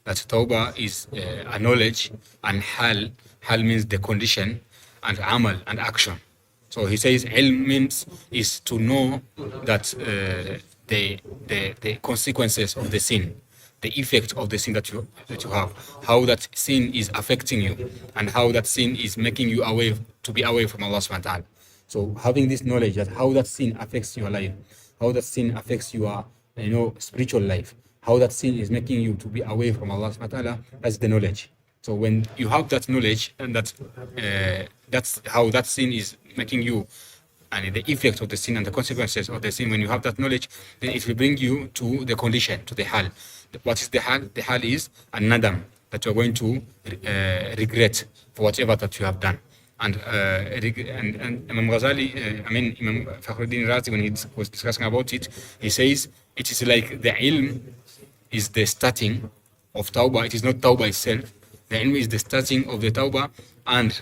that Tawbah is a knowledge, and hal means the condition, and amal and action. So he says ilm means is to know that the consequences of the sin, the effect of the sin that you have, how that sin is affecting you, and how that sin is making you to be away from Allah subhanahu wa ta'ala. So having this knowledge that how that sin affects your life, how that sin affects your spiritual life, how that sin is making you to be away from Allah subhanahu wa ta'ala, that's the knowledge. So when you have that knowledge, and that's how that sin is making you, and the effect of the sin and the consequences of the sin, when you have that knowledge, then it will bring you to the condition, to the hal. What is the hal? The hal is a nadam, that you are going to regret for whatever that you have done. And Imam Ghazali, Imam Fakhruddin Razi, when he was discussing about it, he says it is like the ilm is the starting of Tawbah. It is not Tawbah itself. The ilm is the starting of the Tawbah, and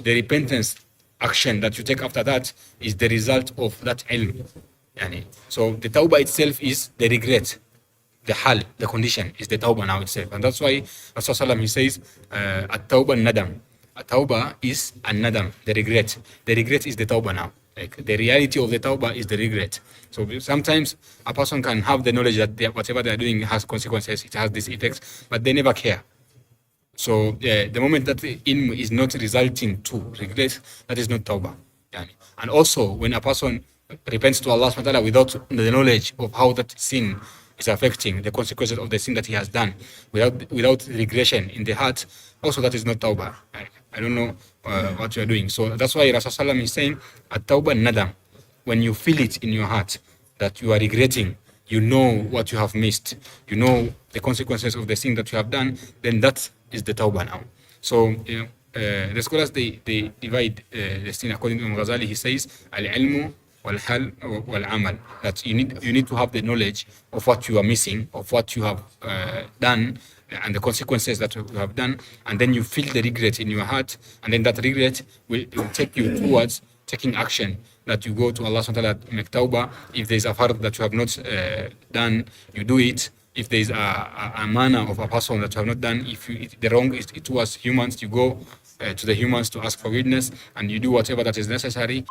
the repentance action that you take after that is the result of that ilm. So the Tawbah itself is the regret. The hal, the condition, is the Tawbah now itself. And that's why Rasulullah he says, at-Tawbah nadam. A Tawbah is a nadam, the regret. The regret is the Tawbah now. Like the reality of the Tawbah is the regret. So sometimes a person can have the knowledge that whatever they are doing has consequences, it has this effect, but they never care. So the moment that the ilm is not resulting to regret, that is not Tawbah. And also when a person repents to Allah subhanahu wa ta'ala without the knowledge of how that sin is affecting the consequences of the sin that he has done, without regression in the heart, also that is not Tawbah. I don't know what you are doing. So that's why Rasulullah is saying, at-Tawbah nadam. When you feel it in your heart that you are regretting, you know what you have missed, you know the consequences of the sin that you have done, then that is the Tawbah now. So the scholars, they divide the sin according to Imam Ghazali. He says, al-ilmu wal-hal wal-amal, that you need to have the knowledge of what you are missing, of what you have done, and the consequences that you have done, and then you feel the regret in your heart, and then that regret will take you towards taking action, that you go to Allah subhanahu wa ta'ala, make tawbah. If there is a fard that you have not done, you do it. If there is a manner of a person that you have not done, if the wrong is towards humans, you go to the humans to ask forgiveness, and you do whatever that is necessary.